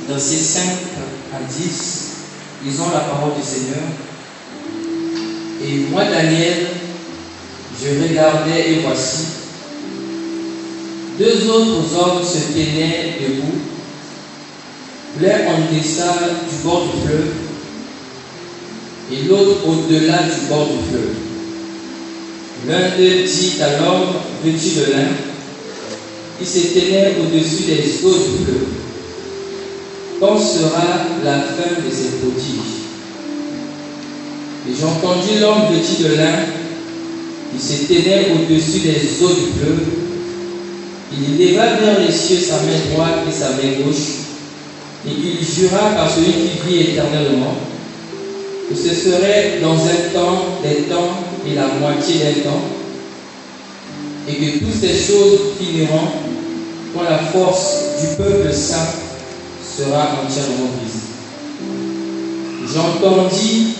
versets 5 à 10, lisons la parole du Seigneur. Et moi, Daniel, je regardais et voici, deux autres hommes se tenaient debout, l'un en deçà du bord du fleuve et l'autre au-delà du bord du fleuve. L'un d'eux dit à l'homme vêtu de lin, qui se tenait au-dessus des eaux du fleuve: quand sera la fin de ces prodiges? Et j'entendis l'homme vêtu de lin, qui se tenait au-dessus des eaux du fleuve. Il leva vers les cieux sa main droite et sa main gauche, et il jura par celui qui vit éternellement que ce serait dans un temps, des temps et la moitié d'un temps, et que toutes ces choses finiront quand la force du peuple saint sera entièrement visible. J'entendis,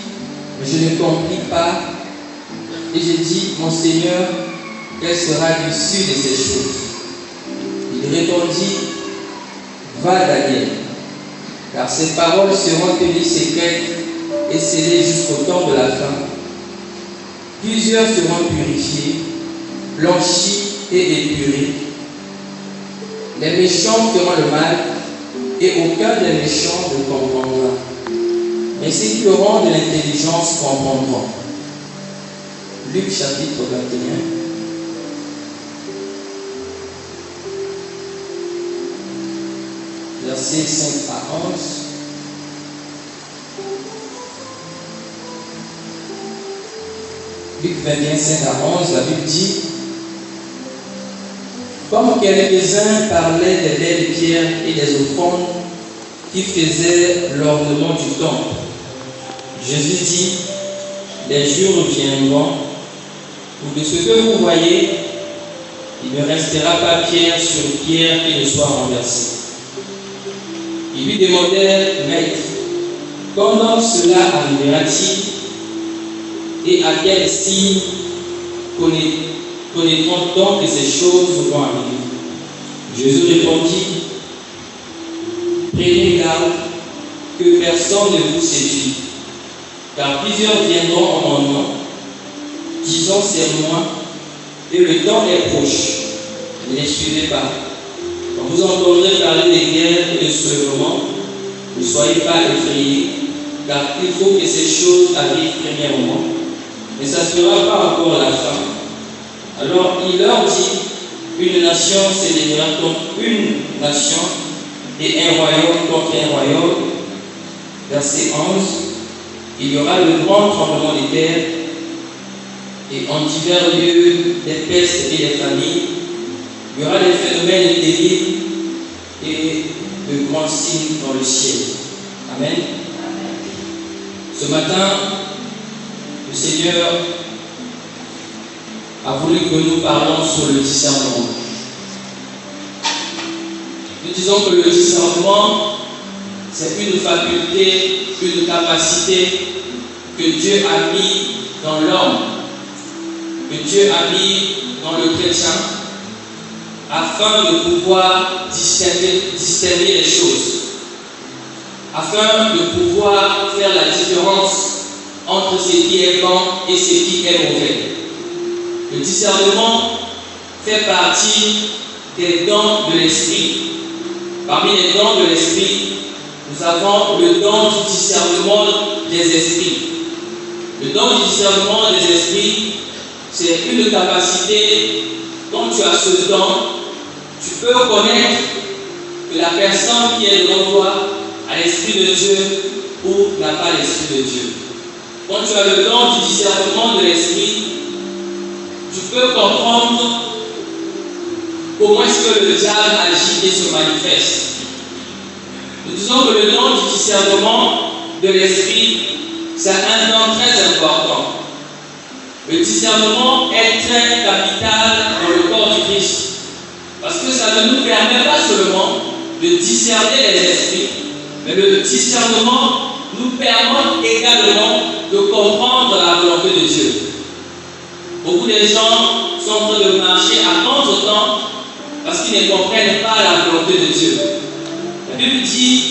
mais je ne compris pas, et j'ai dit: mon Seigneur, quelle sera l'issue de ces choses? Il répondit: va, Daniel, car ces paroles seront tenues secrètes et scellées jusqu'au temps de la fin. Plusieurs seront purifiés, blanchis et épurés. Les méchants feront le mal, et aucun des méchants ne comprendra. Mais ceux qui auront de l'intelligence comprendront. Luc chapitre 21. Versets 5 à 11. Luc 21, 5 à 11, la Bible dit: comme quelques-uns parlaient des belles pierres et des offrandes qui faisaient l'ornement du temple, Jésus dit: les jours viendront où de ce que vous voyez, il ne restera pas pierre sur pierre qui ne soit renversée. Ils lui demandèrent: Maître, comment cela arrivera-t-il? Et à quel signe connaîtront que ces choses vont arriver? Jésus répondit: prenez garde que personne ne vous séduise, car plusieurs viendront en mon nom, disant c'est moi, et le temps est proche. Ne les suivez pas. Quand vous entendrez parler des guerres et de soulèvements, ne soyez pas effrayés, car il faut que ces choses arrivent premièrement, mais ça ne sera pas encore la fin. Alors il leur dit: une nation s'élèvera contre une nation, et un royaume contre un royaume. Verset 11. Il y aura le grand tremblement de terre, et en divers lieux des pestes et des familles. Il y aura des phénomènes terribles et de grands signes dans le ciel. Amen. Ce matin, le Seigneur a voulu que nous parlons sur le discernement. Nous disons que le discernement, c'est une faculté, une capacité que Dieu a mis dans l'homme, que Dieu a mis dans le chrétien, afin de pouvoir discerner les choses, afin de pouvoir faire la différence entre ce qui est bon et ce qui est mauvais. Le discernement fait partie des dons de l'esprit. Parmi les dons de l'esprit, nous avons le don du discernement des esprits. Le don du discernement des esprits, c'est une capacité. Quand tu as ce don, tu peux reconnaître que la personne qui est devant toi a l'Esprit de Dieu ou n'a pas l'Esprit de Dieu. Quand tu as le don du discernement de l'Esprit, tu peux comprendre comment est-ce que le diable agit et se manifeste. Nous disons que le don du discernement de l'Esprit, c'est un don très important. Le discernement est très capital dans le corps du Christ. Parce que ça ne nous permet pas seulement de discerner les esprits, mais le discernement nous permet également de comprendre la volonté de Dieu. Beaucoup de gens sont en train de marcher à contre-temps parce qu'ils ne comprennent pas la volonté de Dieu. La Bible dit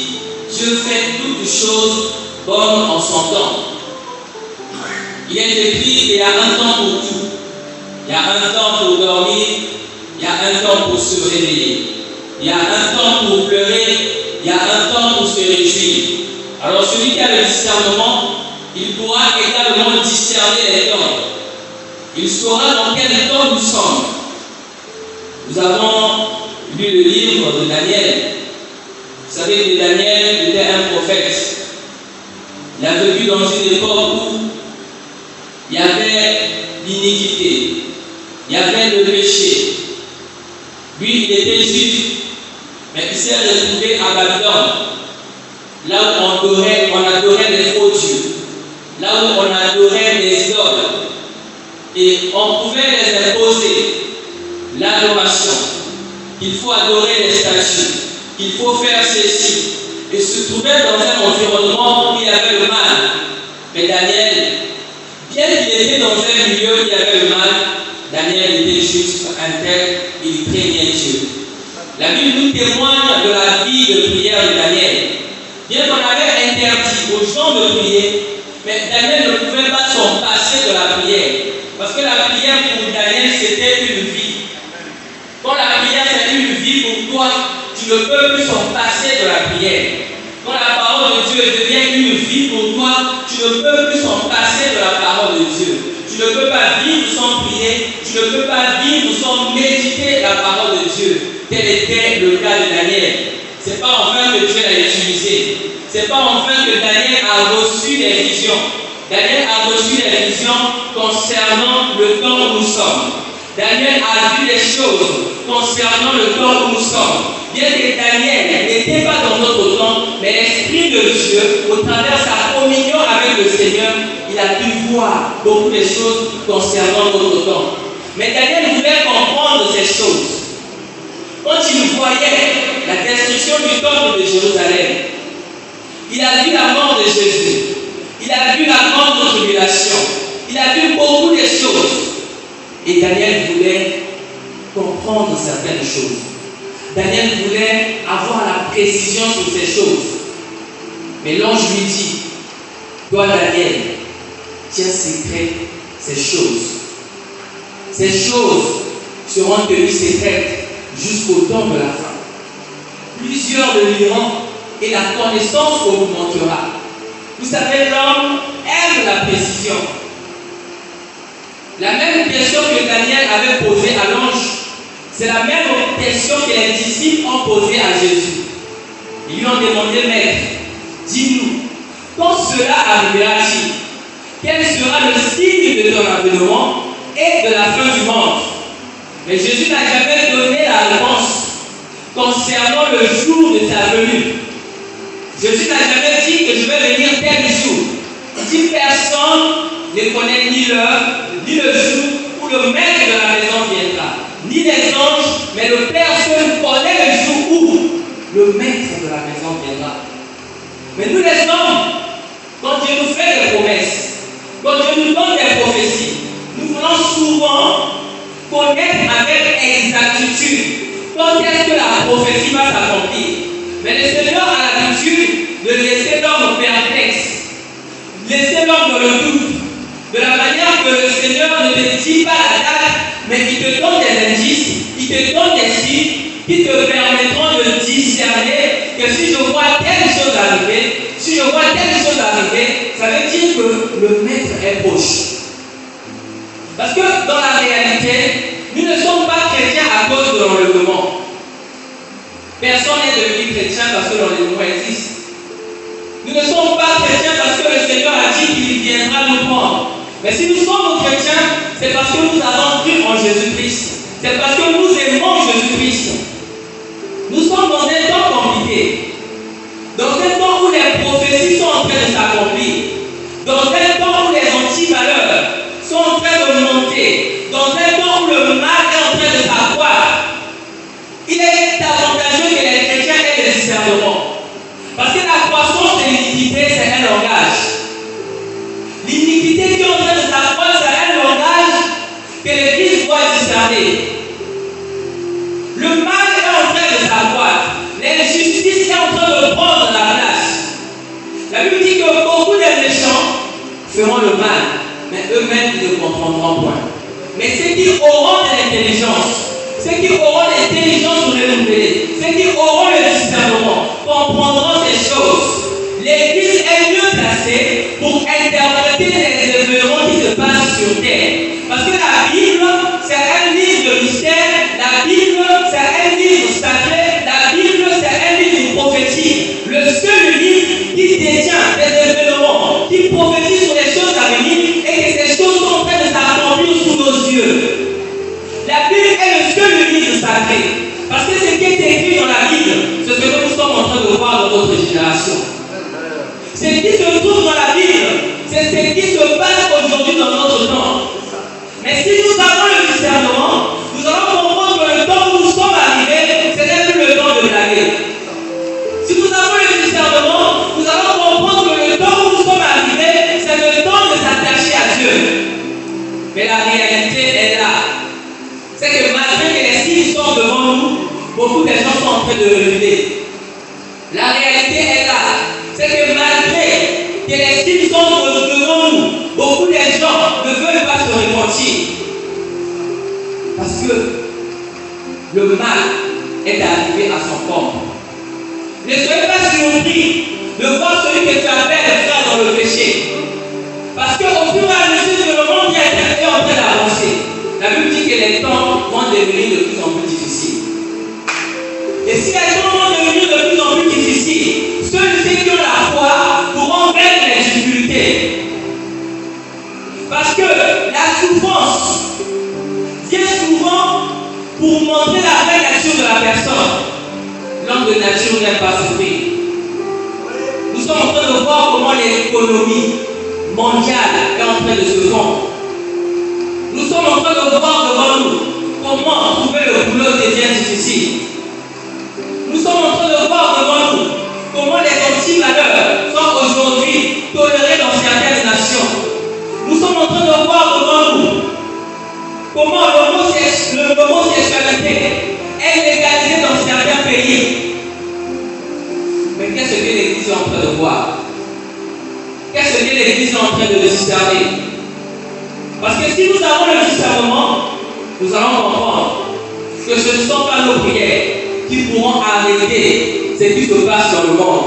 Dieu fait toutes choses bonnes en son temps. Il est écrit qu'il y a un temps pour tout. Il y a un temps pour dormir, il y a un temps pour se réveiller. Il y a un temps pour pleurer, il y a un temps pour se réjouir. Alors celui qui a le discernement, il pourra également discerner les temps. Il saura dans quel temps nous sommes. Nous avons lu le livre de Daniel. Vous savez que Daniel était un prophète. Il a vécu dans une époque où il y avait l'iniquité, il y avait le péché. Lui, il était juif, mais il s'est retrouvé à Babylone, là où on adorait les faux dieux, là où on adorait les idoles, et on pouvait les imposer l'adoration, qu'il faut adorer les statues, qu'il faut faire ceci, et se trouvait dans un environnement où il y avait le mal. Mais Daniel, bien qu'il était dans un milieu où il y avait le mal, Daniel était juste intègre, il craignait Dieu. La Bible nous témoigne de la vie de prière de Daniel. Bien qu'on avait interdit aux gens de prier, mais Daniel ne pouvait pas s'en passer de la prière. Parce que la prière pour Daniel, c'était une vie. Quand la prière, c'est une vie pour toi, tu ne peux plus s'en passer de la prière. Quand la parole de Dieu devient une vie pour toi, tu ne peux plus s'en passer de la parole de Dieu. Tu ne peux pas vivre sans prier, tu ne peux pas vivre sans méditer la parole de Dieu. Tel était le cas de Daniel. Ce n'est pas en vain que Dieu l'a utilisé. Ce n'est pas en vain que Daniel a reçu des visions. Daniel a reçu des visions concernant le temps où nous sommes. Daniel a vu des choses concernant le temps où nous sommes. Bien que Daniel n'était pas dans notre temps, mais l'Esprit de Dieu, au travers de sa communion avec le Seigneur, il a pu voir beaucoup de choses concernant notre temps. Mais Daniel voulait comprendre ces choses. Quand il voyait la destruction du temple de Jérusalem, il a vu la mort de Jésus, il a vu la grande tribulation, il a vu beaucoup de choses. Et Daniel voulait comprendre certaines choses. Daniel voulait avoir la précision sur ces choses. Mais l'ange lui dit, toi Daniel, tiens secret ces choses. Ces choses seront tenues secrètes jusqu'au temps de la fin. Plusieurs le liront et la connaissance augmentera. Vous savez, l'homme aime la précision. La même question que Daniel avait posée à l'ange, c'est la même question que les disciples ont posée à Jésus. Ils lui ont demandé, Maître, dis-nous, quand cela arrivera-t-il? Quel sera le signe de ton avènement et de la fin du monde? Mais Jésus n'a jamais donné la réponse concernant le jour de sa venue. Jésus n'a jamais dit que je vais venir tel jour. Il dit personne ne connaît ni l'heure, ni le jour où le maître de la maison viendra. Ni les anges, mais le Père seul connaît le jour où le maître de la maison viendra. Mais nous les hommes, quand Dieu nous fait des promesses, quand Dieu nous donne des prophéties, nous voulons souvent connaître avec exactitude quand est-ce que la prophétie va s'accomplir. Mais le Seigneur a l'habitude de laisser l'homme perplexe, laisser l'homme dans le doute, de la manière que le Seigneur ne te dit pas la date, mais il te donne des indices, il te donne des signes qui te permettront de discerner que si je vois telle chose arriver, si je vois telle chose arriver, ça veut dire que le maître est proche. Parce que dans la réalité, nous ne sommes pas chrétiens à cause de l'enlèvement. Personne n'est devenu chrétien parce que l'enlèvement existe. Nous ne sommes pas chrétiens parce que le Seigneur a dit qu'il viendra nous prendre. Mais si nous sommes chrétiens, c'est parce que nous avons cru en Jésus-Christ. C'est parce que nous aimons Jésus-Christ. Nous sommes dans un temps compliqué. Dans un temps où les prophéties sont en train de s'accomplir. Dans un temps où les antivaleurs sont en train de monter. Dans un temps où le mal est en train de s'accroître. Il est avantageux que les chrétiens aient le discernement. Parce que la croissance de l'iniquité, c'est un langage. L'iniquité qui est en train de s'accroître, c'est un langage que l'Église doit discerner. Le mal est en train de s'accroître. L'injustice est en train de prendre la place. feront le mal, mais eux-mêmes ne comprendront point. Mais ceux qui auront de l'intelligence, ceux qui auront l'intelligence renouvelée, ceux qui auront le discernement, comprendront ces choses. L'Église est mieux placée pour interpréter les événements qui se passent sur terre. Parce que la Bible, c'est un livre de mystère, la Bible, c'est un livre sacré, la Bible, c'est un livre prophétique. Le seul livre qui détient des événements, qui prophétise sur les choses à venir et que ces choses sont en train de s'accomplir sous nos yeux. La Bible est le seul livre sacré. Parce que ce qui est écrit dans la Bible, c'est ce que nous sommes en train de voir dans notre génération. Ce qui se trouve dans la Bible, c'est ce qui se passe aujourd'hui dans notre temps. Mais si nous avons le discernement, nous allons comprendre que le temps où nous sommes arrivés, ce n'est plus le temps de blaguer. Si nous avons le discernement, nous allons comprendre que le temps où nous sommes arrivés, c'est le temps de s'attacher à Dieu. Mais la réalité est là. C'est que malgré que les signes sont devant nous, beaucoup de gens sont en train de reculer. La réalité est là. C'est que malgré que les signes sont devant nous, beaucoup de gens ne veulent pas se repentir. Parce que le mal est arrivé à son corps. Ne soyez pas surpris de voir celui que tu appelles frère dans le péché. Parce qu'au fur et à mesure que le monde est en train d'avancer, la Bible dit que les temps vont devenir de plus en plus difficiles. Et si les temps vont devenir de plus en plus difficiles, ceux qui ont la foi pourront vaincre les difficultés. Parce que la souffrance vient souvent pour montrer la vraie nature de la personne. L'homme de nature n'aime pas souffrir. Nous sommes en train de voir comment l'économie mondiale est en train de se fondre. Nous sommes en train de voir devant nous comment trouver le boulot devient difficile. Nous sommes en train de voir devant nous comment les anti-valeurs sont aujourd'hui tolérées dans certaines nations. Nous sommes en train de voir devant nous comment l'homosexualité est légalisée dans certains pays. Mais qu'est-ce que l'Église est en train de voir? Qu'est-ce que l'Église est en train de discerner? Parce que si nous avons le discernement, nous allons comprendre que ce ne sont pas nos prières qui pourront arrêter ce qui se passe dans le monde.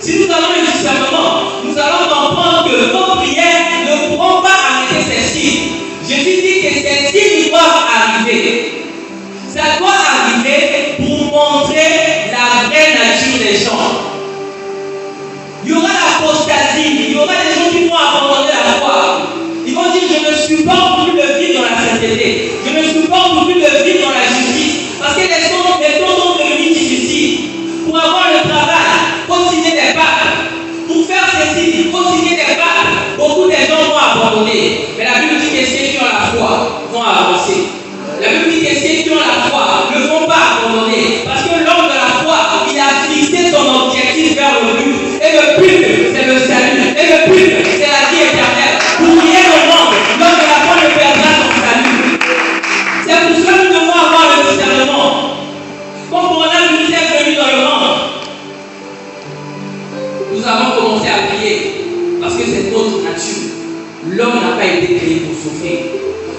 Si nous avons le discernement, nous allons comprendre que nos prières ne pourront pas arrêter ces signes. Jésus dit que ces signes doivent arriver. Ça doit arriver pour montrer la vraie nature des gens. Il y aura l'apostasie, il y aura des gens qui vont abandonner la foi. Ils vont dire, je ne supporte plus de vivre dans la sainteté. Je ne supporte plus de vivre dans la justice. Parce que les temps sont devenus difficiles. Pour avoir le travail, il faut signer des pactes. Pour faire ceci, il faut signer des pactes. Beaucoup de gens vont abandonner. Mais la Bible dit que ceux qui ont la foi vont avancer. La Bible dit que ceux qui ont la foi ne vont pas abandonner. Parce que l'homme de la foi, il a fixé son objectif vers le but. Et le but, c'est le salut. Et le but, c'est la vie éternelle. Pour rien au monde, l'homme de la foi ne perdra son salut. C'est pour cela que nous devons avoir le discernement. Quand Corona est venu dans le monde, nous avons commencé à prier. Parce que c'est notre nature. L'homme n'a pas été créé pour souffrir.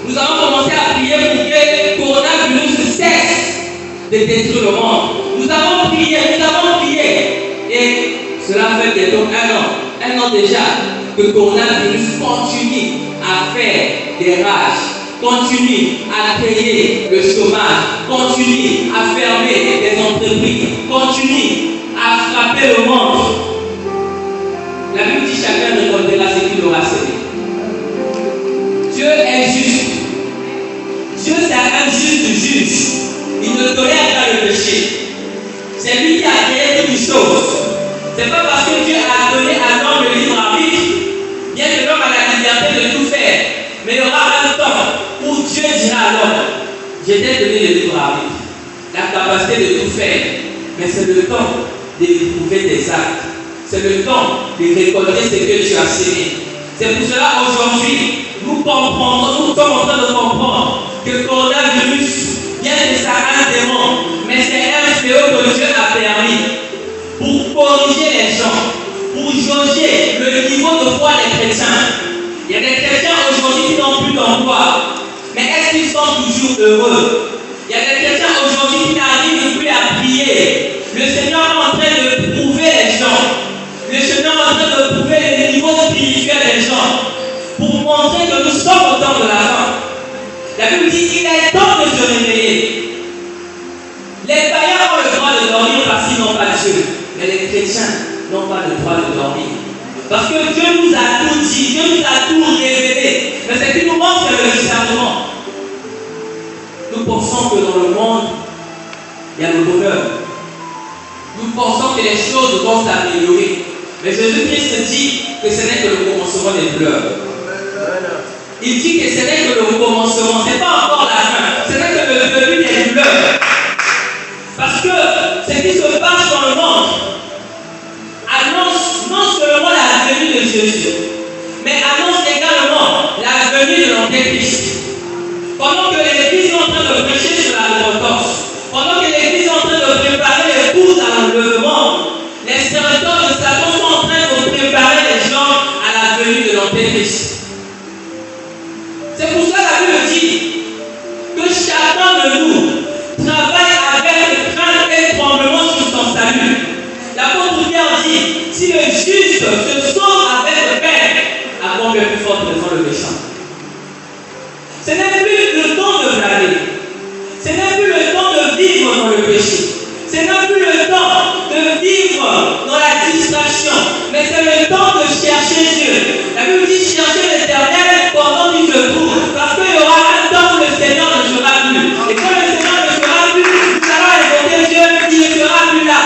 Nous avons commencé à prier pour que le coronavirus cesse de détruire le monde. Nous avons prié. Et cela fait bientôt un an déjà, que le coronavirus continue à faire des rages, continue à créer le chômage, continue à fermer des entreprises, continue à frapper le monde. La Bible dit chacun récoltera ce qu'il aura semé. Dieu est juste. Dieu c'est un juste juge. Il ne tolère pas le péché. C'est lui qui a créé toutes les choses. C'est pas parce que Dieu a donné à l'homme le libre arbitre, bien que l'homme a la liberté de tout faire, mais il y aura un temps où Dieu dira à l'homme, je t'ai donné le libre arbitre, la capacité de tout faire, mais c'est le temps d'éprouver tes actes. C'est le temps de récolter ce que tu as semé. C'est pour cela aujourd'hui, nous sommes en train de comprendre que le coronavirus vient de ça un démon, mais c'est un fléau que Dieu a permis pour corriger les gens, pour jauger le niveau de foi des chrétiens. Il y a des chrétiens aujourd'hui qui n'ont plus d'emploi. Mais est-ce qu'ils sont toujours heureux? Il y a des chrétiens aujourd'hui qui n'arrivent plus à prier. Le Seigneur est en train de prouver les gens. Le Seigneur est en train de prouver les niveaux spirituels des gens. Pour montrer que nous sommes au temps de la fin. La Bible dit qu'il est temps de se réveiller. Les païens ont le droit de dormir parce qu'ils n'ont pas Dieu. Mais les chrétiens n'ont pas le droit de dormir. Parce que Dieu nous a tout dit, Dieu nous a tout révélé. Mais ce qui nous manque, c'est le discernement. Nous pensons que dans le monde, il y a le bonheur. Nous pensons que les choses vont s'améliorer. Mais Jésus-Christ dit que ce n'est que le commencement des pleurs. Il dit que ce n'est que le commencement, ce n'est pas encore la fin, ce n'est que le début des douleurs. Parce que ce qui se passe dans le monde annonce non seulement la venue de Jésus, mais annonce également la venue de l'Antéchrist. Pendant que l'Église est en train de prêcher sur la repentance, pendant que l'Église est en train de préparer les pouces à l'enlèvement, les serviteurs de Satan sont en train de préparer les gens à la venue de l'Antéchrist. C'est pour ça que la Bible dit que chacun de nous travaille avec crainte et tremblement sur son salut. L'apôtre Pierre dit, si le juste se sauve avec peine, à combien plus forte raison le méchant? Ce n'est plus le temps de blâmer. Ce n'est plus le temps de vivre dans le péché. Ce n'est plus le temps de vivre dans la distraction. Mais c'est le temps de chercher Dieu. La Bible dit chercher l'Éternel pendant qu'il se trouve. Parce qu'il y aura un temps où le Seigneur ne sera plus. Et quand le Seigneur ne sera plus, nous allons invoquer Dieu, il ne sera plus là.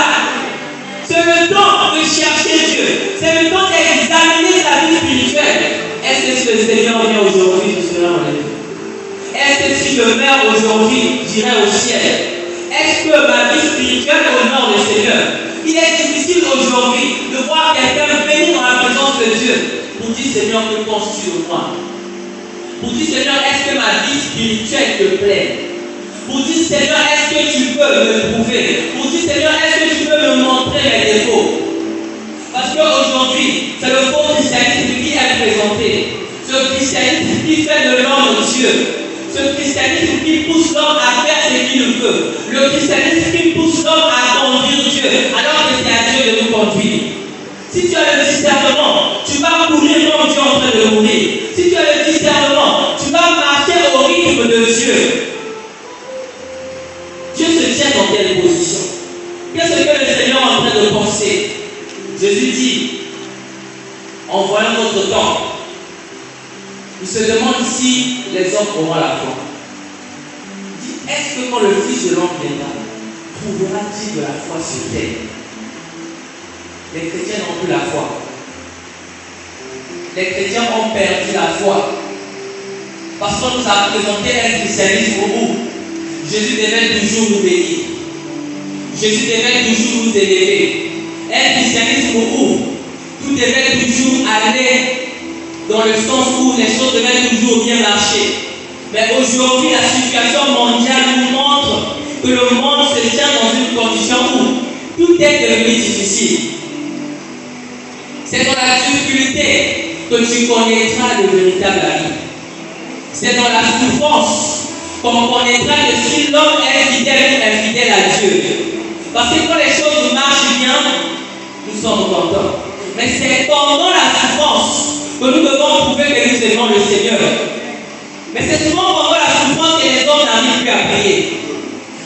C'est le temps de chercher Dieu. C'est le temps d'examiner sa vie spirituelle. Est-ce que si le Seigneur vient aujourd'hui, je serai en vie? Est-ce que si je meurs aujourd'hui, j'irai au ciel? Est-ce que ma vie spirituelle honore le Seigneur? Il est difficile aujourd'hui de voir quelqu'un venir dans la présence de Dieu pour dire Seigneur, que penses-tu de moi? Pour dire Seigneur, est-ce que ma vie spirituelle te plaît? Pour dire Seigneur, est-ce que tu peux me prouver? Pour dire Seigneur, est-ce que tu peux me montrer mes défauts? Parce qu'aujourd'hui, c'est le faux christianisme qui est présenté. Ce christianisme qui fait de l'homme Dieu. Ce christianisme qui pousse l'homme à faire ce qu'il veut. Le christianisme qui pousse l'homme à conduire Dieu, alors que c'est à Dieu de nous conduire. Si tu as le discernement, tu vas courir comme Dieu est en train de mourir. Si tu as le discernement, tu vas marcher au rythme de Dieu. Dieu se tient dans quelle position? Qu'est-ce que le Seigneur est en train de penser? Jésus dit, en voyant notre temps, il se demande si les hommes auront la foi. Il dit, est-ce que quand le Fils de l'homme viendra, trouvera-t-il de la foi sur terre? Les chrétiens n'ont plus la foi. Les chrétiens ont perdu la foi. Parce qu'on nous a présenté un christianisme où Jésus devait toujours nous bénir. Jésus devait toujours nous élever. Un christianisme où tout devait toujours aller dans le sens où les choses devaient toujours bien marcher. Mais aujourd'hui, la situation mondiale nous montre que le monde se tient dans une condition où tout est devenu difficile. C'est dans la difficulté que tu connaîtras le véritable ami. C'est dans la souffrance qu'on connaîtra que si l'homme est fidèle ou infidèle à Dieu. Parce que quand les choses marchent bien, nous sommes contents. Mais c'est pendant la souffrance que nous devons prouver que nous aimons le Seigneur. Mais c'est souvent pendant la souffrance que les hommes n'arrivent plus à prier.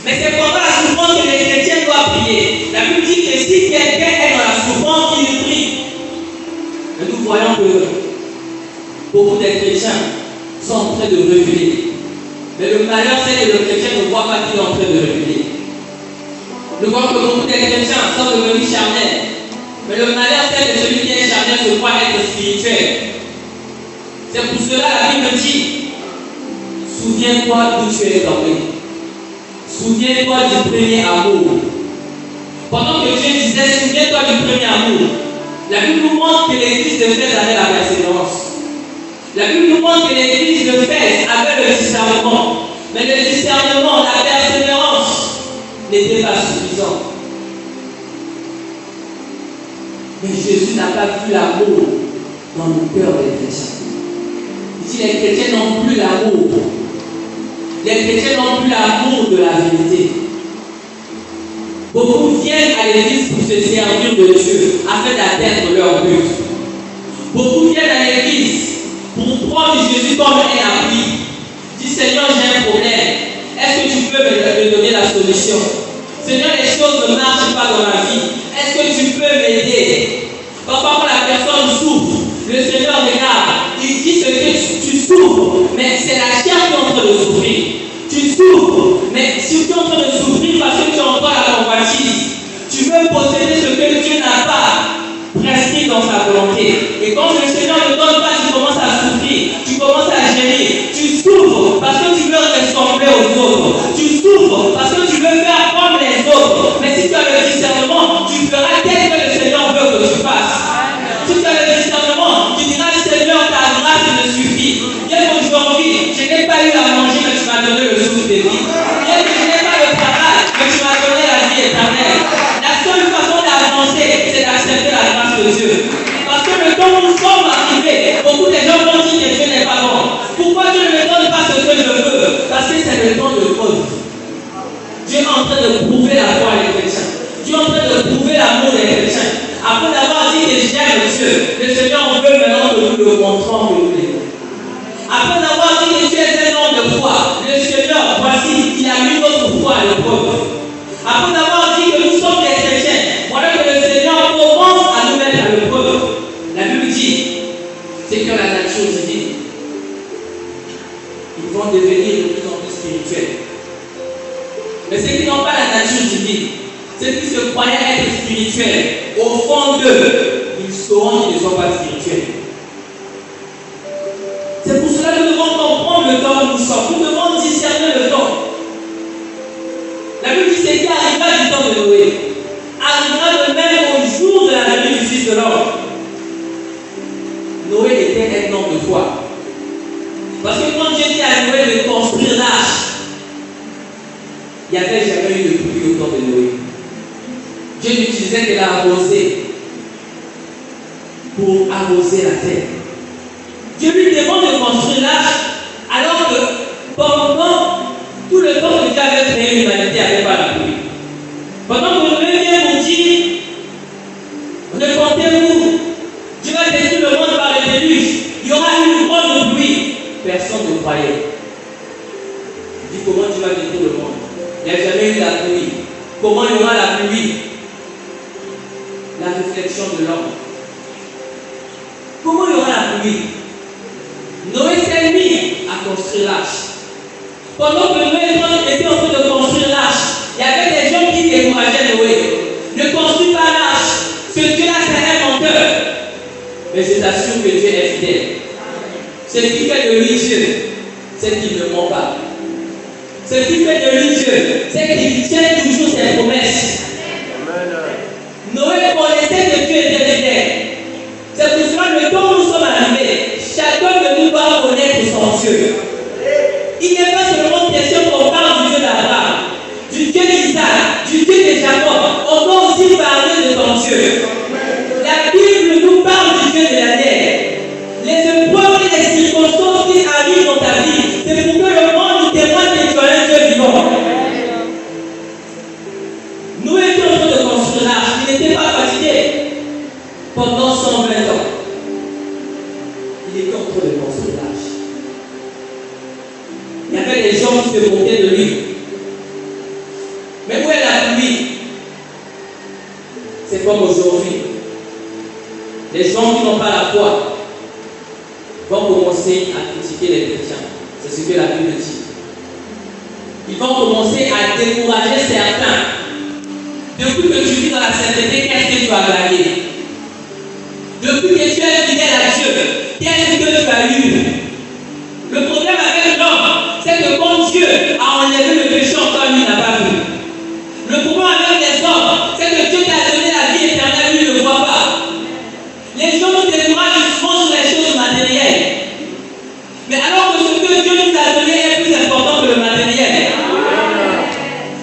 Mais c'est pendant la souffrance que les chrétiens doivent prier. La Bible dit que si quelqu'un est dans la souffrance, il prie. Et nous voyons que beaucoup de chrétiens sont en train de reculer. Mais le malheur, c'est que le chrétien ne voit pas qu'il est en train de reculer. Nous voyons que beaucoup de chrétiens sont devenus charnels. Mais le malheur, c'est que celui qui est charnel se croit être spirituel. C'est pour cela la Bible dit, souviens-toi d'où tu es tombé. Souviens-toi du premier amour. Pendant que Dieu disait, souviens-toi du premier amour, la Bible nous montre que l'église de Fès avait la persévérance. La Bible nous montre que l'église de Fès avait le discernement. Mais le discernement, la persévérance n'était pas suffisant. Mais Jésus n'a pas vu l'amour dans le cœur des chrétiens. les chrétiens n'ont plus l'amour. Les chrétiens n'ont plus l'amour de la vérité. Beaucoup viennent à l'église pour se servir de Dieu afin d'atteindre leur but. Beaucoup viennent à l'église pour prendre Jésus comme un appui. Dis Seigneur, j'ai un problème. Est-ce que tu peux me donner la solution? Seigneur, les choses ne marchent pas dans ma vie. Est-ce que tu peux m'aider? Parfois, quand la personne souffre, le Seigneur regarde. Il dit ce que tu souffres, mais c'est la chair qui est en train de souffrir. Tu souffres, mais si tu es en train de souffrir parce que tu as encore la convoitise, tu veux posséder ce que Dieu n'a pas prescrit dans sa volonté. Et quand le Seigneur ne donne pas, tu commences à souffrir, tu commences à gérer, tu souffres parce que tu veux ressembler aux autres, tu souffres parce que tu veux faire comme les autres. Mais si tu as le discernement, tu feras tel que le Seigneur veut que tu fasses. Si tu as le discernement, tu diras Seigneur, ta grâce me suffit. Bien qu'aujourd'hui, je n'ai pas eu à manger, mais tu m'as donné le souffle de vie. Bien que je n'ai pas le travail, mais tu m'as donné la vie éternelle. La seule façon d'avancer, c'est d'accepter la grâce de Dieu. Parce que le temps où nous sommes arrivés, beaucoup de gens vont dire que Dieu n'est pas bon. Pourquoi Dieu ne me donne pas ce que je veux? Parce que c'est le temps de preuve. Dieu est en train de prouver la foi des chrétiens. Dieu est en train de prouver l'amour des chrétiens. Après d'avoir dit que j'aime Dieu, le Seigneur veut maintenant que nous le montrons que nous l'aimons. Après avoir dit que tu es un homme de foi, le Seigneur, voici, il a mis notre foi à l'épreuve. Après avoir dit que nous sommes des chrétiens, voilà que le Seigneur commence à nous mettre à l'épreuve. La Bible dit, c'est que la nature divine, ils vont devenir de plus en plus spirituels. Mais ceux qui n'ont pas la nature divine, ceux qui se croyaient être spirituels, au fond d'eux, ils sauront qu'ils ne sont pas spirituels. C'est pour cela que nous devons comprendre le temps où nous sommes. Nous devons discerner le temps. La Bible dit ce qui arrivera du temps de Noé arrivera de même au jour de la venue du Fils de l'homme. Noé était un homme de foi. Parce que quand Dieu dit à Noé de construire l'arche, il n'y avait jamais eu de pluie au temps de Noé. Dieu n'utilisait que la rosée pour arroser la terre. Dieu lui demande de construire l'arche alors que pendant tout le temps que Dieu avait créé l'humanité, il n'y avait pas la pluie. Pendant que Noé vient pour dire, répentez-vous, Dieu va détruire le monde par le déluge, il y aura une grande pluie. Personne ne croyait. Il dit comment Dieu va détruire le monde? Il n'y a jamais eu la pluie. Comment il y aura la pluie? La réflexion de l'homme. Comment il y aura la pluie? Noé s'est mis à construire l'arche. Pendant que Noé était en train de construire l'arche, il y avait des gens qui décourageaient Noé. Ne construis pas l'arche. Ce Dieu-là, c'est un menteur. Mais je t'assure que Dieu est fidèle. Ce qui fait de lui Dieu, c'est qu'il ne ment pas. Ce qui fait de lui Dieu, c'est qu'il tient toujours ses promesses. Noé connaissait que Dieu était fidèle. C'est pour cela que le temps où nous sommes arrivés, chacun de nous doit connaître son Dieu. Il n'est pas seulement question qu'on parle du Dieu d'Abraham, du Dieu d'Isaac, du Dieu de Jacob. On doit aussi parler de ton Dieu. La Bible nous parle du Dieu de la terre. Les épreuves et les circonstances qui arrivent dans ta vie, c'est pour que le monde témoigne que tu as un Dieu vivant. Nous étions en train de construire l'arche. Il n'était pas fatigué pendant 120 ans. Il était en train de construire l'arche. Il y avait des gens qui se moquaient de lui. Mais où est la pluie? C'est comme aujourd'hui. Les gens qui n'ont pas la foi vont commencer à critiquer les chrétiens. C'est ce que la Bible dit. Ils vont commencer à décourager certains. Depuis que tu vis dans la sainteté, qu'est-ce que tu as gagné? Depuis que tu es fidèle à Dieu, qu'est-ce que tu as eu? Le problème avec l'homme, c'est que quand Dieu a enlevé le péché en toi, lui n'a pas vu. Le problème avec les hommes, c'est que Dieu t'a donné la vie éternelle, lui ne le voit pas. Les gens nous découragent souvent sur les choses matérielles. Mais alors que ce que Dieu nous a donné est plus important que le matériel.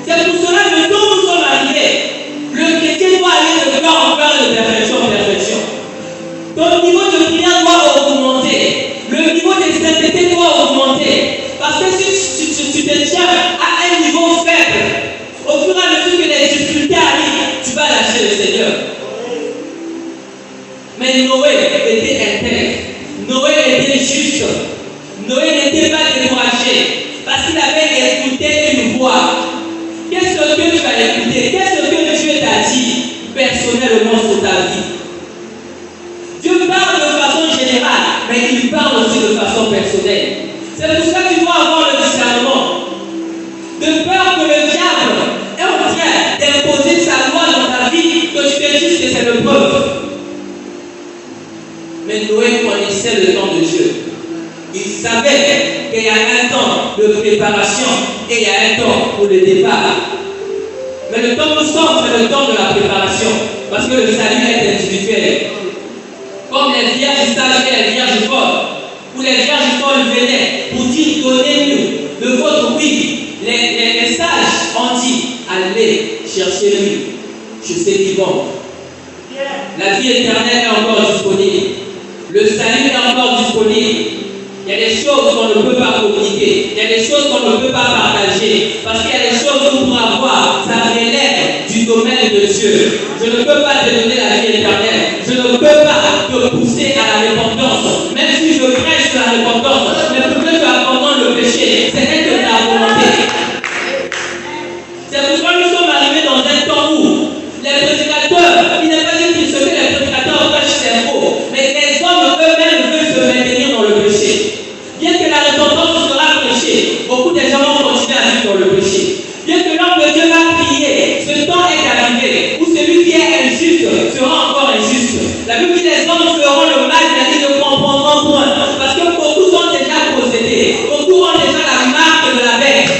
C'est pour cela que quand nous sommes arrivés, le chrétien doit aller de cœur en cœur, de perfection en perfection. Ton niveau de prière doit augmenter. Le niveau Mais Noé était intègre. Noé était juste. Noé n'était pas découragé parce qu'il avait écouté une voix. Qu'est-ce que tu as écouté? Qu'est-ce que Dieu t'a dit personnellement sur ta vie? Dieu parle de façon générale, mais il parle aussi de façon personnelle. C'est pour ça que tu dois avoir le discernement. De peur que le diable est en train d'imposer sa loi dans ta vie, que tu te dises que c'est le peuple. Mais Noé connaissait le temps de Dieu. Il savait qu'il y a un temps de préparation et il y a un temps pour le départ. Mais le temps que nous sommes, c'est le temps de la préparation. Parce que le salut est individuel. Comme les vierges sages et les vierges folles, où les vierges folles venaient pour dire donnez-nous de votre oui. Les sages ont dit allez chercher lui. Je sais qu'ils vont. La vie éternelle est encore disponible. Le salut est encore disponible. Il y a des choses qu'on ne peut pas communiquer. Il y a des choses qu'on ne peut pas partager. Parce qu'il y a des choses qu'on pourra voir. Ça relève du domaine de Dieu. Je ne peux pas te donner la vie éternelle. Je ne peux pas te pousser à la repentance. Même si je prêche la repentance. Mais pour que tu abandonnes le péché, c'est que ta volonté. C'est pourquoi nous sommes arrivés dans un temps où les prédicateurs, il n'est pas dit que les prédicateurs prêchent c'est faux. Mais les hommes eux-mêmes veulent se maintenir dans le péché. Bien que la repentance sera prêchée, beaucoup de gens vont continuer à vivre dans le péché. Bien que l'homme de Dieu va prier, ce temps est arrivé où celui qui est injuste sera encore injuste. La Bible dit les hommes feront le mal, mais ils ne comprendront point. Parce que beaucoup sont déjà possédés. Beaucoup ont déjà la marque de la bête.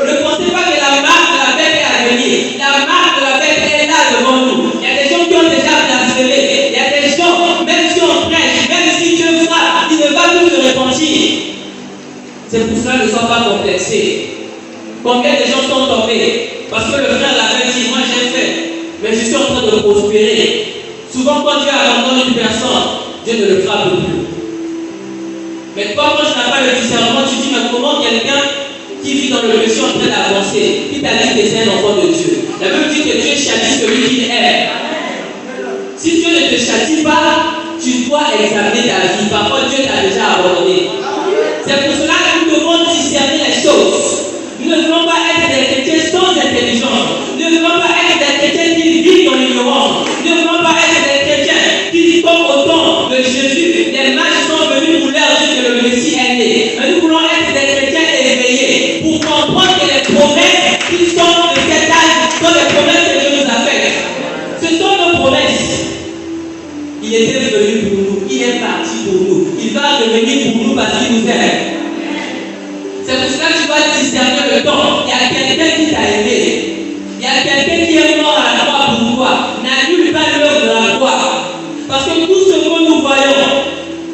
Ne pensez pas que la marque de la bête est à venir. La marque de la bête est là devant nous. Il y a des gens qui ont déjà blasphémé. Il y a des gens, même si on prêche, même si Dieu frappe, il ne va plus se repentir. C'est pour cela ne sois pas complexé. Combien de gens sont tombés parce que le frère l'avait dit, moi j'ai fait, mais je suis en train de prospérer. Souvent quand Dieu abandonne une personne, Dieu ne le frappe plus. Mais toi, quand tu n'as pas le discernement, tu dis, mais comment quelqu'un qui vit dans le péché en train d'avancer, qui t'a dit que c'est un enfant de Dieu? La Bible dit que Dieu châtie celui qu'il aime. Si Dieu ne te châtie pas, tu dois examiner ta vie. Parfois Dieu t'a déjà abandonné. C'est pour cela que nous devons discerner les choses. Nous ne devons pas être des chrétiens sans intelligence. Nous ne devons pas être des chrétiens qui vivent dans l'ignorance. Nous ne devons pas être des chrétiens qui, comme au temps de Jésus, les mages sont venus pour leur dire que le Messie est né. Mais nous voulons être des chrétiens éveillés pour comprendre que les promesses qui sont de cet âge sont les promesses que Dieu nous a faites. Ce sont nos promesses. Il était venu pour nous, il est parti pour nous, il va revenir pour nous parce qu'il nous aime. C'est pour cela que tu dois discerner le temps. Il y a quelqu'un qui t'a aimé. Il y a quelqu'un qui est mort à la croix pour toi. N'annule pas l'œuvre de la croix. Parce que tout ce que nous voyons,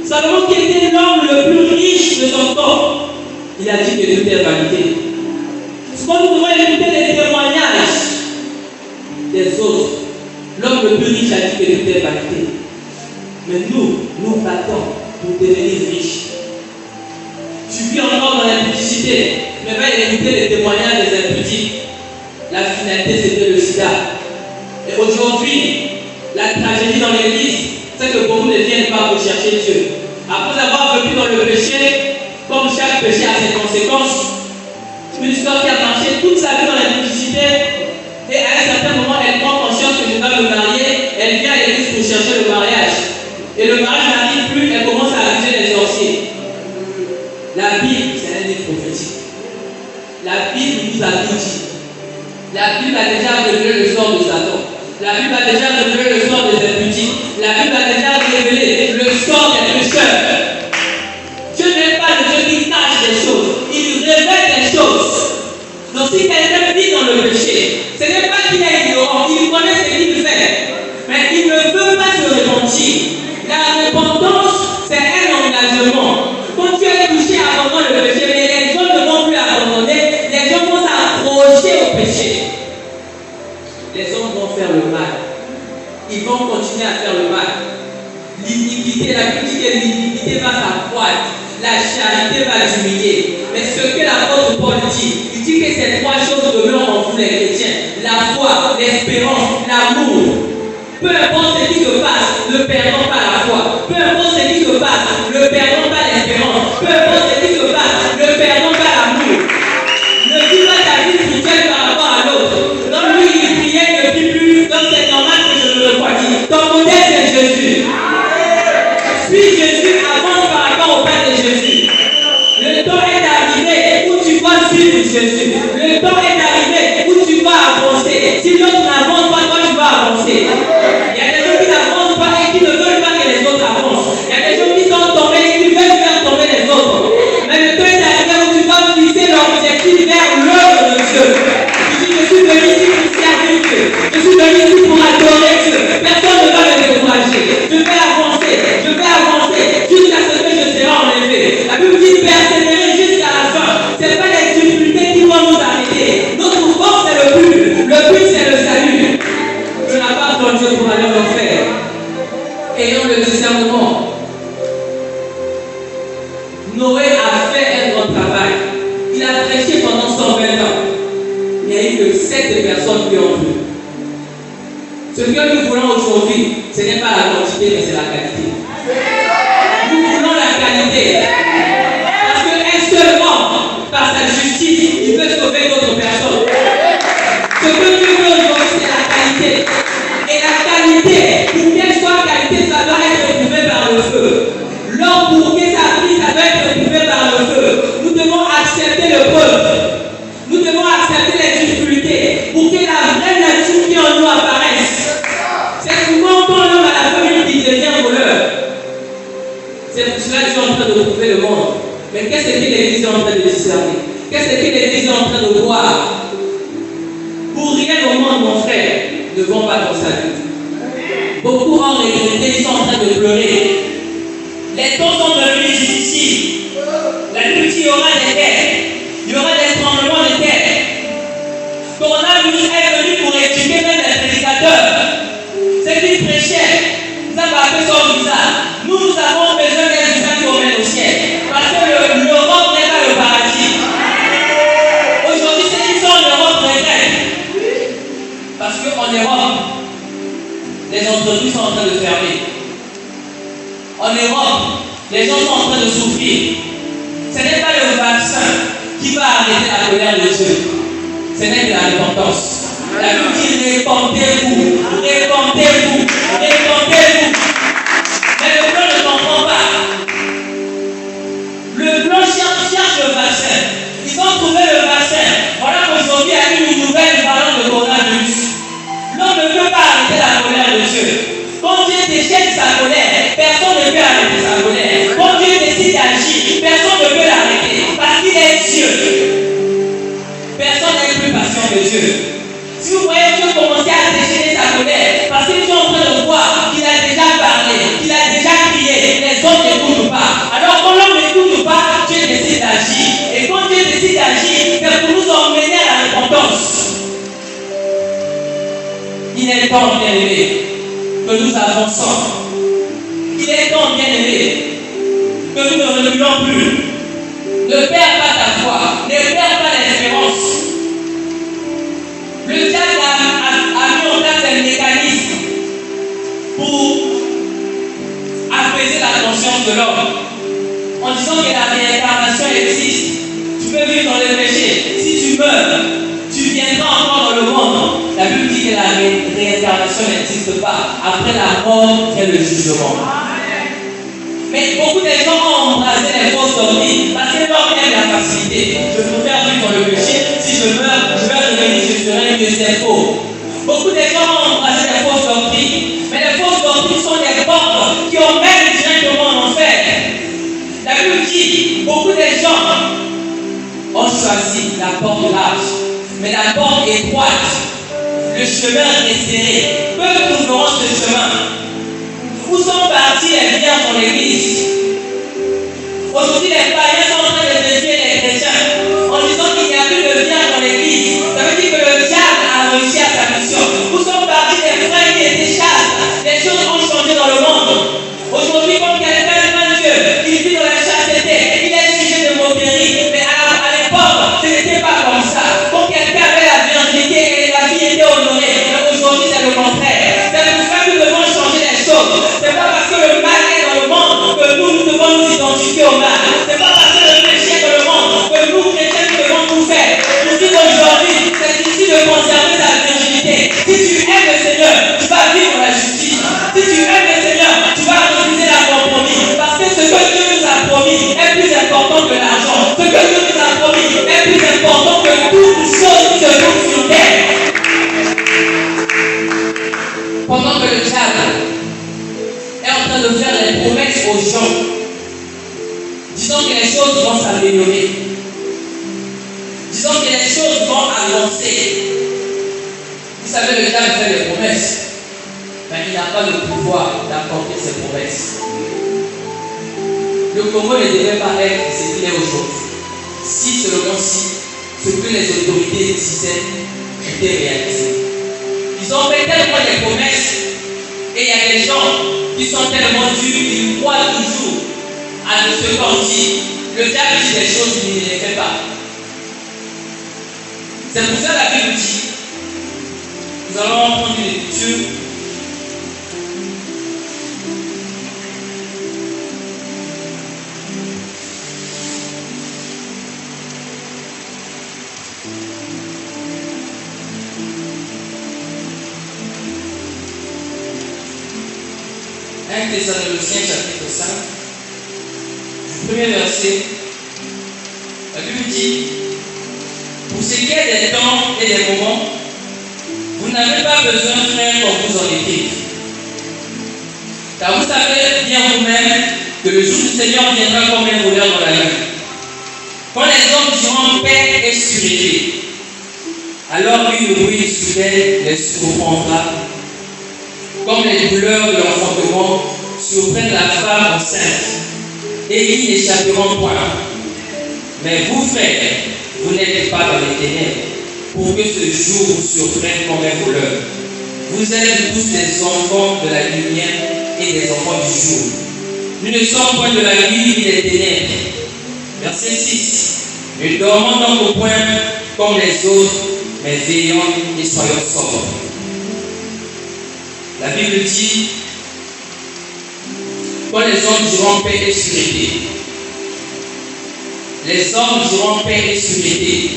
Salomon qui était l'homme le plus riche de son temps, il a dit que tout est vanité. Ce qu'on nous devons écouter les témoignages des autres. L'homme le plus riche a dit que tout est vanité. Mais nous battons pour devenir riches. Tu vis encore dans l'impudicité, mais va écouter les témoignages des impudiques. La finalité, c'était le sida. Et aujourd'hui, la tragédie dans l'église, c'est que beaucoup ne viennent pas pour chercher Dieu. Après avoir vécu dans le péché, comme chaque péché a ses conséquences, une histoire qui a marché toute sa vie dans l'impudicité, et à un certain moment, elle prend conscience que je dois me marier, elle vient à l'église pour chercher le mariage. Et le mariage n'arrive plus, elle commence à accuser les sorciers. La Bible, c'est un livre prophétique. La Bible nous a tout dit. La Bible a déjà révélé le sort de Satan. La Bible a déjà révélé le sort des impudiques. La Bible a déjà révélé le sort des pécheurs. Dieu n'est pas le Dieu qui cache des choses. Il révèle des choses. Donc si quelqu'un vit dans le péché, ce n'est pas qu'il est ignorant. Il connaît ce qu'il fait. Mais il ne veut pas se repentir. La repentance, c'est un engagement. Quand tu es touché, abandonne le péché, mais les gens ne vont plus abandonner, les gens vont s'accrocher au péché. Les hommes vont faire le mal. Ils vont continuer à faire le mal. L'iniquité, la critique de l'iniquité va s'accroître. La charité va diminuer. Mais ce que l'apôtre Paul dit, il dit que ces trois choses demeurent en vous les chrétiens. La foi, l'espérance, l'amour. Peu importe ce qui se passe, ne perdons pas Ne perdons pas l'espérance. Peu importe ce qui se passe, ne perdons pas l'amour. Ne vis pas ta vie spirituelle par rapport à l'autre. Donc lui, il priait, ne prie plus. Donc c'est normal que je ne le crois pas. Ton modèle, c'est Jésus. Suis Jésus, avance par rapport au Père de Jésus. Le temps est arrivé où tu dois suivre Jésus. Le temps est arrivé où tu dois avancer. Si l'autre n'avance pas, toi tu vas avancer. Il y a des gens qui n'avancent pas et qui ne veulent pas que les autres avancent. Il y a des gens qui sont tombés et qui veulent faire tomber les autres. Mais le temps est arrivé où tu dois fixer l'objectif vers l'œuvre de Dieu. Tu dis, je suis venu ici pour servir Dieu. Je suis venu ici pour adorer Dieu. Personne ne va me décourager. Je vais avancer. Je vais avancer jusqu'à ce que je serai enlevé. La Bible dit persévérer jusqu'à la fin. Ce n'est pas les difficultés qui vont nous arrêter. Notre force, c'est le but. Le but, c'est le salut. Je n'ai pas besoin de Dieu pour aller en enfer. Ayons le discernement. Noé a fait un grand travail. Il a prêché pendant 120 ans. Il n'y a eu que 7 personnes qui ont cru. Ce que nous voulons aujourd'hui, ce n'est pas la quantité, mais c'est la qualité. Nous voulons la qualité. Parce qu'un seul homme, par sa justice, il peut sauver d'autres personnes. Ce que Dieu veut aujourd'hui, c'est la qualité. Et la qualité, pour qu'elle soit qualité, ça doit être éprouvé par le feu. L'or, pour que ça brille, ça doit être éprouvé par le feu. Nous devons accepter le peuple. Nous devons accepter les difficultés pour que la vraie nature qui en nous apparaisse. C'est souvent quand l'homme à la famille qui devient voleur. C'est pour cela que je suis en train de trouver le monde. Mais qu'est-ce que l'Église est en train de discerner? Qu'est-ce que l'Église est en train de voir? Pour rien au monde, mon frère, ne vont pas dans sa vie. Beaucoup ont regretté, ils sont en train de pleurer. Les temps sont devenus difficiles. La Bible dit qu'il y aura des guerres, il y aura des tremblements de terre. Coronavirus est venu pour éduquer même les prédicateurs. Ceux qui prêchaient, vous avez appelé ça au visage. Nous avons besoin d'un visage qui emmène au ciel. Parce que l'Europe n'est pas le paradis. Aujourd'hui, ceux qui sont en Europe regrettent. Parce qu'en Europe, les entreprises sont en train de fermer. En Europe, les gens sont en train de souffrir. Ce n'est pas le vaccin qui va arrêter la colère de Dieu. Ce n'est que la repentance. La Bible dit répentez-vous, répentez-vous, répentez-vous. Mais le blanc ne comprend pas. Le blanc cherche le vaccin. Ils ont trouvé le vaccin. Voilà qu'aujourd'hui, il y a une nouvelle parlant de coronavirus. L'homme ne peut pas arrêter la colère de Dieu. Quand Dieu déchaîne sa colère, personne ne peut arrêter sa colère. Quand Dieu décide d'agir, personne ne peut l'arrêter. Parce qu'il est Dieu. Personne n'est plus patient que Dieu. Si vous voyez Dieu commencer à déchaîner sa colère, parce qu'ils sont en train de voir qu'il a déjà parlé, qu'il a déjà crié, les autres n'écoutent pas. Alors quand l'homme n'écoute pas, Dieu décide d'agir. Et quand Dieu décide d'agir, c'est pour nous emmener à la repentance. Il est temps, bien-aimé, que nous avançons. Il est temps, bien-aimé, que nous ne reculons plus. Ne perds pas ta foi, ne perds pas l'espérance. Le diable a mis en place un mécanisme pour apaiser la conscience de l'homme. En disant que la réincarnation existe. Tu peux vivre dans le péché. Si tu meurs, tu viendras encore dans le monde. La Bible dit que la réincarnation n'existe pas. Après la mort, vient le jugement. Mais beaucoup de gens ont embrassé les fausses doctrines parce que l'homme aime la facilité. Je préfère vivre dans le péché. Si je meurs, je vais revenir, je serai mieux, c'est faux. Beaucoup de gens ont embrassé les fausses doctrines. Mais les fausses doctrines sont des portes qui emmènent directement en enfer. La Bible dit, beaucoup de gens ont choisi la porte large, mais la porte étroite, le chemin resserré. Peu trouveront ce chemin. Où sont partis les biens dans l'église? Aujourd'hui, les païens sont en train de détruire les chrétiens en disant qu'il n'y a plus de bien dans l'église. Ça veut dire que le diable a réussi à sa mission. Où sont partis les frères qui étaient chastes? Les choses ont changé dans le monde. Aujourd'hui, quand quelqu'un aime Dieu, il vit dans la chasteté, il est sujet de moquerie. Mais à l'époque, ce n'était pas comme ça. Quand quelqu'un avait la virginité et la vie était honorée, aujourd'hui, c'est le contraire. C'est pour ça que nous devons changer l'érosion. Disons que les choses vont s'améliorer. Disons que les choses vont avancer. Vous savez, le diable fait des promesses, mais il n'a pas le pouvoir d'accomplir ses promesses. Le Congo ne devait pas être ce qu'il est aujourd'hui, si seulement si ce que les autorités disaient était réalisé. Ils ont fait tellement de promesses, et il y a des gens qui sont tellement durs qu'ils croient toujours à ce qu'on dit. Le diable dit des choses qu'il ne les fait pas. C'est pour ça que la Bible dit, nous allons prendre une écriture. Thessaloniciens chapitre 5, du premier verset, la Bible dit, pour ce qui est des temps et des moments, vous n'avez pas besoin de faire comme vous en étiez. Car vous savez bien vous-même que le jour du Seigneur viendra comme un voleur dans la nuit. Quand les hommes diront paix et sûreté, alors une ruine soudaine les surprendra, comme les douleurs de l'enfantement surprennent la femme enceinte, et ils n'échapperont point. Mais vous, frères, vous n'êtes pas dans les ténèbres, pour que ce jour vous surprenne comme un voleur. Vous êtes tous des enfants de la lumière et des enfants du jour. Nous ne sommes point de la nuit ni des ténèbres. Verset 6. Nous dormons donc au point comme les autres, mais veillons et soyons sobres. La Bible dit, quand les hommes diront paix et sûreté, les hommes diront paix et sûreté,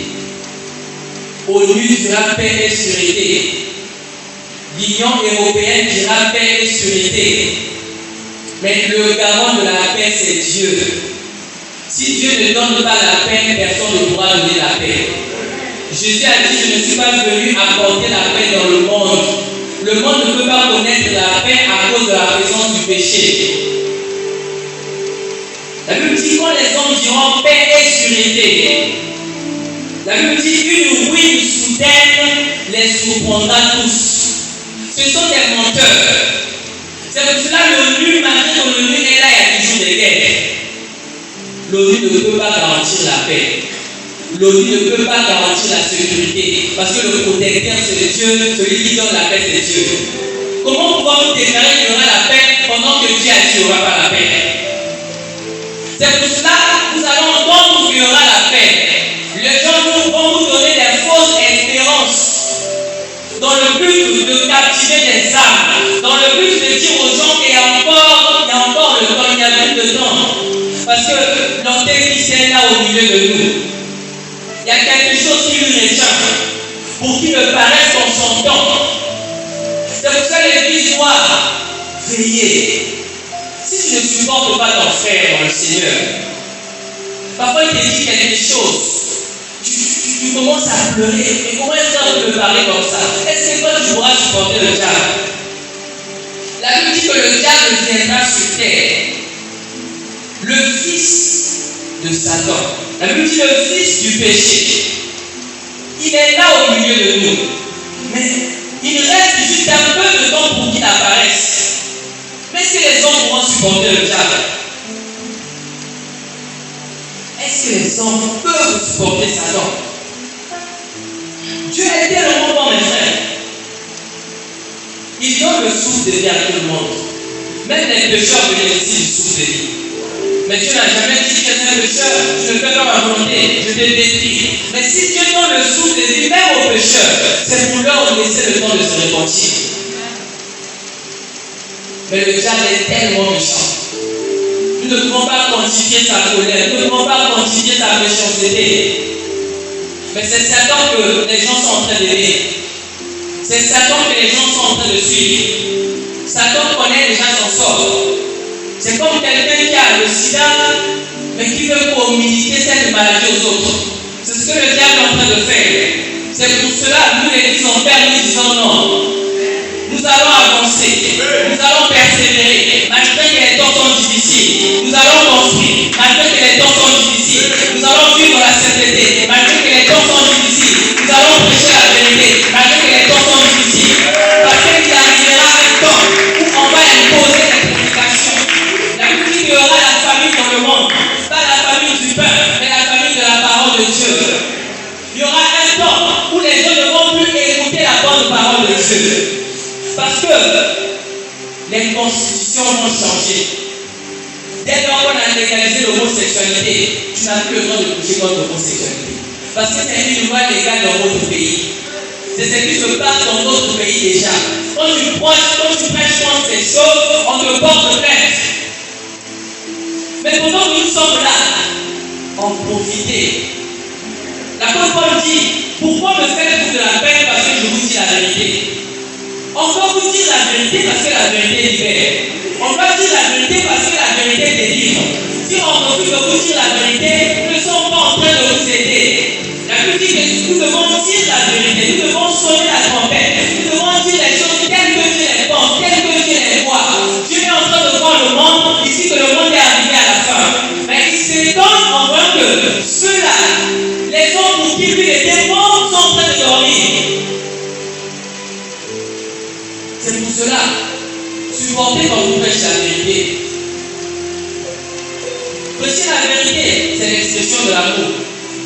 ONU dira paix et sûreté, l'Union européenne dira paix et sûreté, mais le garant de la paix c'est Dieu. Si Dieu ne donne pas la paix, personne ne pourra donner la paix. Jésus a dit, je ne suis pas venu apporter la paix dans le monde. Le monde ne peut pas connaître la paix à cause de la présence du péché. La Bible dit, quand les hommes diront paix et sûreté, la Bible dit, une ruine soudaine les surprendra tous. Ce sont des menteurs. C'est pour cela que l'ONU, malgré que l'ONU est là, il y a toujours des guerres. L'ONU ne peut pas garantir la paix. L'ONU ne peut pas garantir la sécurité. Parce que le protecteur, c'est Dieu. Celui qui donne la paix, c'est Dieu. Comment pouvons-nous déclarer qu'il y aura la paix pendant que Dieu a dit qu'il n'y aura pas la paix? C'est pour cela que nous allons entendre qu'il y aura la paix. Les gens vont nous donner des fausses espérances dans le but de captiver des âmes, dans le but de dire aux gens qu'il y a encore le temps, il y a plus de temps. Parce que l'antéchrist est là au milieu de nous. Il y a quelque chose qui lui retient pour qu'il ne paraisse dans son temps. C'est pour ça que l'Église doit veiller. Si tu ne supportes pas ton frère dans le Seigneur, parfois il te dit quelque chose, tu commences à pleurer. Mais comment est-ce qu'on peut parler comme ça? Est-ce que toi tu pourras supporter le diable? La Bible dit que le diable viendra sur terre. Le fils de Satan. La Bible dit le fils du péché. Il est là au milieu de nous. Mais il reste juste un peu de temps pour qu'il apparaisse. Mais est-ce que les hommes pourront supporter le diable? Est-ce que les hommes peuvent supporter Satan? Dieu est tellement bon, mes frères. Il donne le souffle de vie à tout le monde. Même les pécheurs bénéficient du souffle de vie. Mais Dieu n'a jamais dit que tu es un pécheur, je ne fais pas ma volonté, je te détruis. Mais si Dieu donne le souffle de vie même aux pécheurs, c'est pour leur laisser le temps de se repentir. Mais le diable est tellement méchant. Nous ne pouvons pas quantifier sa colère, nous ne pouvons pas quantifier sa méchanceté. Mais c'est Satan que les gens sont en train d'aimer. C'est Satan que les gens sont en train de suivre. Satan connaît déjà son sort. C'est comme quelqu'un qui a le sida, mais qui veut communiquer cette maladie aux autres. C'est ce que le diable est en train de faire. C'est pour cela que nous, l'Église, en père, nous disons non. Nous allons avancer. Nous allons persévérer. Malgré que les temps sont difficiles. les constitutions vont changer. Dès lors qu'on a légalisé l'homosexualité, tu n'as plus le droit de toucher contre l'homosexualité. Parce que c'est une loi légale dans votre pays. C'est ce qui se passe dans notre pays déjà. Quand tu prêches contre ces choses, on te porte plainte. Mais pendant que nous sommes là, en profiter. L'apôtre Paul dit, pourquoi me faites-vous de la peine parce que je vous dis la vérité? On doit vous dire la vérité parce que la vérité libère. On doit dire la vérité parce que la vérité délivre. Si on refuse de vous dire la vérité, nous ne sommes pas en train de vous aider. La Bible dit que nous devons dire la vérité, nous devons sonner la trompette, nous devons dire les choses telles que Dieu les pense, telles que Dieu les voit. Dieu est en train de voir le monde, ici que le monde est arrivé à la fin. Mais il s'étonne en voyant que ceux-là, les hommes pour qui lui était mort, sont en train de dormir. C'est pour cela, supportez quand vous prêchez la vérité. Prêcher la vérité, c'est l'expression de l'amour.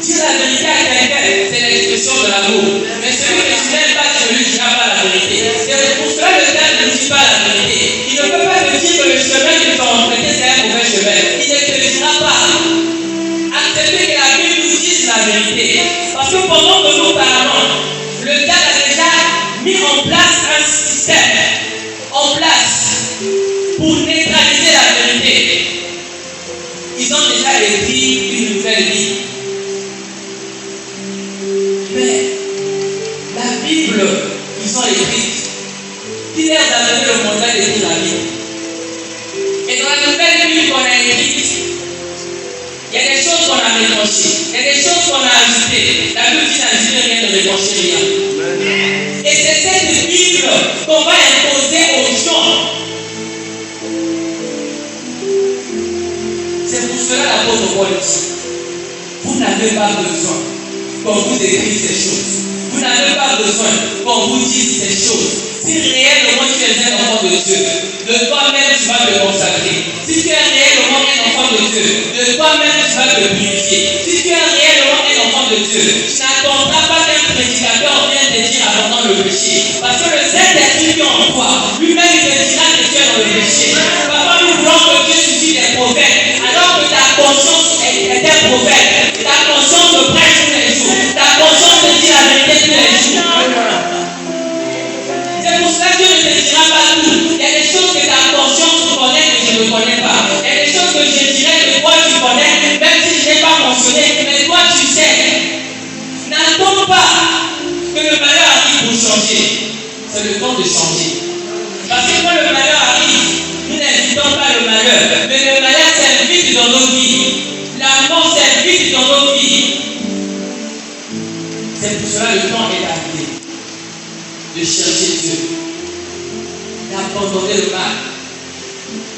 Dire la vérité à quelqu'un, c'est l'expression de l'amour. Mais celui que tu n'aimes pas, tu ne lui diras pas la vérité. C'est pour cela que le Seigneur ne dit pas la vérité. Il ne peut pas te dire que le chemin que tu as emprunté, c'est un mauvais chemin. Il ne te le dira pas. Acceptez que la Bible nous dise la vérité. Parce que pendant que nous parlons, le diable a déjà mis en place un système pour neutraliser la vérité. Ils ont déjà écrit une nouvelle vie. Mais la Bible qu'ils ont écrite, qui leur a donné le mandat d'écrire la Bible. Et dans la nouvelle Bible qu'on a écrite, il y a des choses qu'on a retranchées, il y a des choses qu'on a ajoutées. La Bible dit n'ajouter rien, ne retrancher rien. Et c'est cette Bible qu'on va imposer aux gens. C'est pour cela l'apôtre Paul dit, vous n'avez pas besoin qu'on vous écrive ces choses. Vous n'avez pas besoin qu'on vous dise ces choses. Si réellement tu es un enfant de Dieu, de toi-même tu vas te consacrer. Si tu es réellement un enfant de Dieu, de toi-même tu vas te purifier. Si tu es réellement un enfant de Dieu, tu n'attendras pas qu'un prédicateur vienne te dire abandonne le péché. Parce que le Saint-Esprit qui est en toi, lui-même il te dira que tu es dans le péché. Parfois nous voulons que Dieu suffit des prophètes, alors que ta conscience est un prophète. Ta conscience te prêche tous les jours. Ta conscience te dit la vérité tous les jours. C'est pour ça que Dieu ne te dira pas tout. Il y a des choses que ta conscience connaît que je ne connais pas. Il y a des choses que je dirais que toi tu connais, même si je n'ai pas mentionné, mais toi tu sais. N'attends pas que le malheur arrive pour changer. C'est le temps de changer. Parce que quand le malheur arrive, nous n'invitons pas le malheur, mais le malheur s'invite dans nos vies. La mort s'invite dans nos vies. C'est pour cela que le temps est arrivé de chercher Dieu, d'abandonner le mal,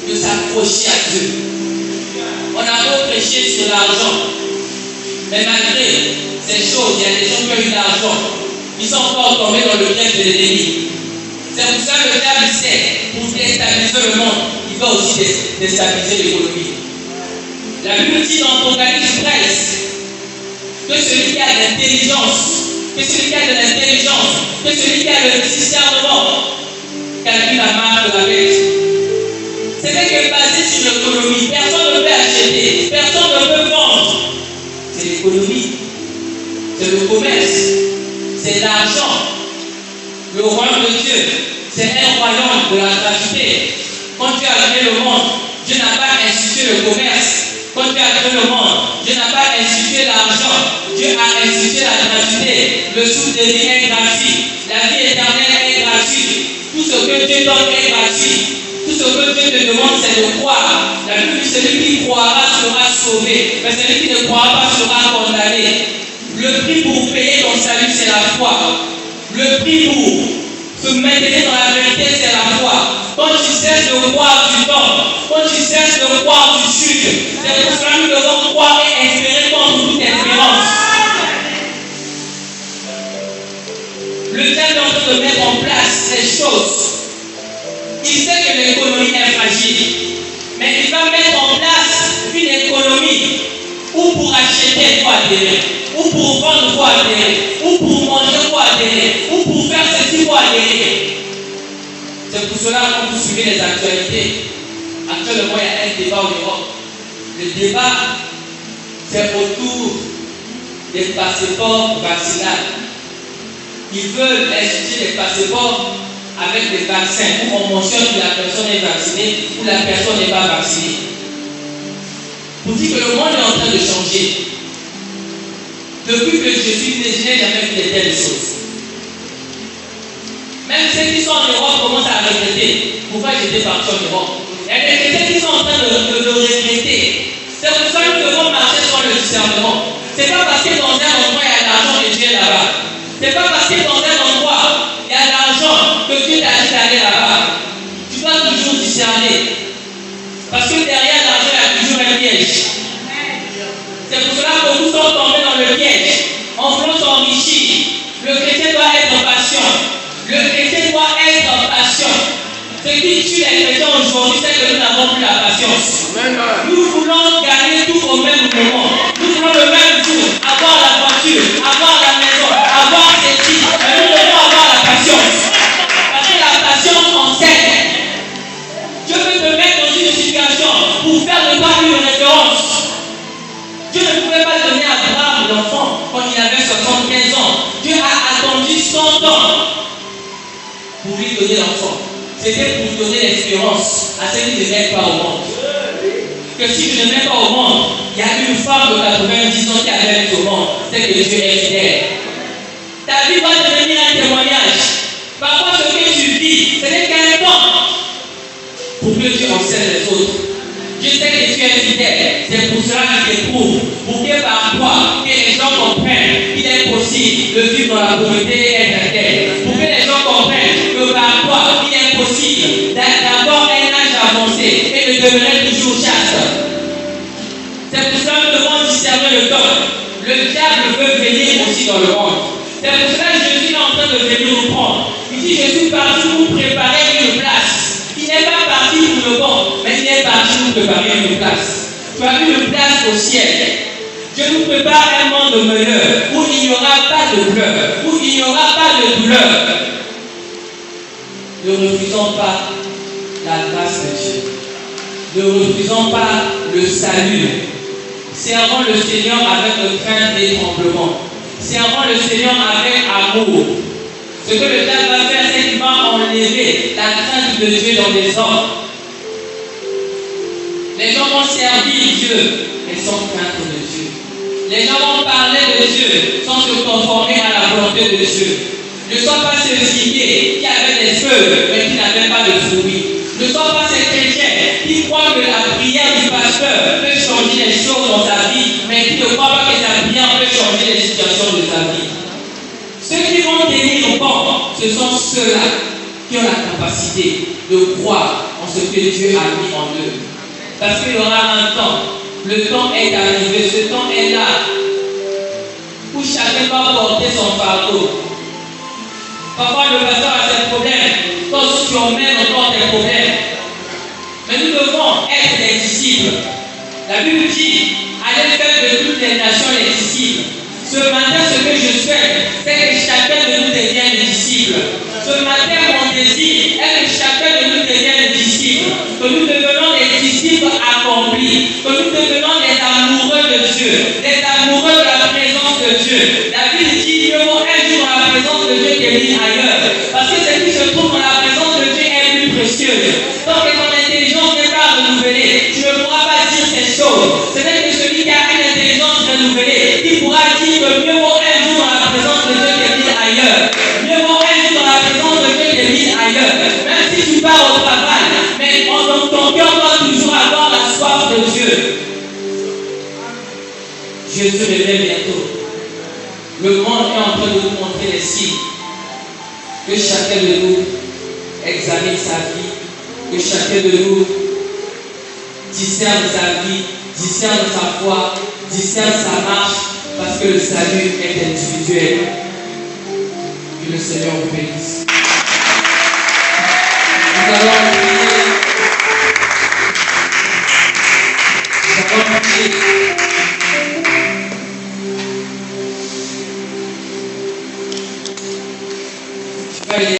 de s'approcher à Dieu. On a beau prêcher sur l'argent, mais malgré ces choses, il y a des gens qui ont eu de l'argent, ils sont encore tombés dans le piège de l'ennemi. C'est pour ça que le diable sait, pour déstabiliser le monde, il va aussi déstabiliser l'économie. La Bible dit dans Apocalypse 13 que celui qui a l'intelligence, que celui qui a de l'intelligence, que celui qui a le discernement calcule la marge de la bête. C'est vrai que basé sur l'économie, personne ne peut acheter, personne ne peut vendre. C'est l'économie, c'est le commerce, c'est l'argent. Le royaume de Dieu, c'est un royaume de la gratuité. Quand Dieu a créé le monde, Dieu n'a pas institué le commerce. Quand Dieu a créé le monde, Dieu n'a pas institué l'argent. Dieu a institué la gratuité. Le souffle de vie est gratuit. La vie éternelle est gratuite. Tout ce que Dieu donne est gratuit. Tout ce que Dieu te demande, c'est de croire. La Bible dit celui qui croira sera sauvé. Mais celui qui ne croira pas sera condamné. Le prix pour payer ton salut, c'est la foi. Le prix pour se maintenir dans la vérité, c'est la foi. Quand tu cesses de croire, tu tombes. Quand tu cesses de croire, tu chutes. C'est pour cela que nous devons croire et espérer contre toute espérance. Le diable est en train de mettre en place ces choses. Il sait que l'économie est fragile. Mais il va mettre en place une économie où pour acheter, il faut adhérer. Ou pour vendre, il faut adhérer. Ou pour manger, il faut adhérer. Ou pour faire ceci, il faut adhérer. C'est pour pour cela, quand vous suivez les actualités, actuellement, il y a un débat en Europe. Le débat, c'est autour des passeports vaccinaux. Ils veulent instituer des passeports avec des vaccins où on mentionne que la personne est vaccinée ou la personne n'est pas vaccinée. Pour dire que le monde est en train de changer. Depuis que je suis né, je n'ai jamais vu de telles choses. Même ceux qui sont en Europe commencent à regretter. Pourquoi j'étais parti en Europe? Il y a des chrétiens qui sont en train de regretter. C'est pour ça que nous devons marcher sur le discernement. C'est pas parce que dans un endroit il y a de l'argent et Dieu est là-bas. C'est pas parce que dans un endroit il y a de l'argent que Dieu t'a dit d'aller là-bas. Tu dois toujours discerner. Parce que derrière l'argent il y a toujours un piège. C'est pour cela que nous sommes tombés dans le piège. En voulant s'enrichir, le chrétien doit être patient. Le chrétien doit être patient. Ce qui tue les chrétiens aujourd'hui, c'est que nous n'avons plus la patience. Nous voulons gagner tout au même moment. Nous voulons le même jour avoir la voiture, avoir la maison, avoir ces titres. Mais nous devons avoir la patience. Parce que la patience enseigne. Dieu peut te mettre dans une situation pour faire de toi une référence. Dieu ne pouvait pas donner à Abraham l'enfant quand il avait 75 ans. Dieu a attendu 100 ans pour lui donner l'enfant. C'était pour donner l'espérance à ceux qui ne mettent pas au monde. Que si je ne mets pas au monde, il y a une femme de 90 ans qui avait mis au monde. C'est que Dieu est fidèle. Ta vie va devenir un témoignage. Parfois, ce que tu vis, ce n'est qu'un temps pour que Dieu enseigne les autres. Je sais que tu es fidèle. C'est pour cela qu'il t'éprouve. Pour que par toi, que les gens comprennent qu'il est possible de vivre dans la pauvreté et être fidèle. Pour que les gens comprennent que par toi, il est possible d'avoir un âge avancé et de devenir toujours chaste. C'est pour cela que nous devons discerner le temps. Le diable veut venir aussi dans le monde. C'est pour cela que Jésus est en train de venir nous prendre. Il dit, je suis parti pour préparer une place. Il n'est pas parti pour le bon, mais il est parti pour préparer une place. Tu as une place au ciel. Dieu nous prépare un monde meilleur, où il n'y aura pas de pleurs, où il n'y aura pas de douleur. Ne refusons pas la grâce de Dieu. Ne refusons pas le salut. Servons le Seigneur avec le crainte et tremblement. Servons le Seigneur avec amour. Ce que le diable va faire, c'est qu'il va enlever la crainte de Dieu dans les hommes. Les gens vont servir Dieu, mais sans crainte de Dieu. Les gens vont parler de Dieu sans se conformer à la volonté de Dieu. Ne sois pas ce figuier qui avait des feuilles, mais qui n'avait pas de fruits. Ne sois pas ce chrétien qui croit que la prière du pasteur peut changer les choses dans ta vie, mais qui ne croit pas que ta prière peut changer les situations de ta vie. Ceux qui vont tenir bon, ce sont ceux-là qui ont la capacité de croire en ce que Dieu a mis en eux. Parce qu'il y aura un temps, le temps est arrivé, ce temps est là, où chacun va porter son fardeau. Parfois le pasteur a ses problèmes, toi aussi tu emmènes encore tes problèmes. Mais nous devons être des disciples. La Bible dit, allez faire de toutes les nations les disciples. Ce matin, ce que je souhaite, c'est que chacun de nous devienne disciple. Ce matin, mon désir est que chacun de nous devienne disciple. Que nous devenons des disciples accomplis. Que nous devenons des amoureux de Dieu. Des amoureux de la présence de Dieu. La Bible dit, mieux vaut un jour dans la présence de Dieu que mille ailleurs. Parce que ce qui se trouve dans la présence de Dieu est plus précieux. Donc que ton intelligence n'est pas renouvelée, tu ne pourras pas dire ces choses. C'est même que celui qui a une intelligence renouvelée, qui pourra dire que mieux vaut un jour dans la présence de Dieu que mille ailleurs. Mieux vaut un jour dans la présence de Dieu que mille ailleurs. Même si tu pars au travail, mais ton cœur doit toujours avoir la soif de Dieu. Jésus revient bientôt. Le monde est en train de nous montrer les signes. Que chacun de nous examine sa vie. Que chacun de nous discerne sa vie, discerne sa foi, discerne sa marche, parce que le salut est individuel. Que le Seigneur vous bénisse. Nous allons prier.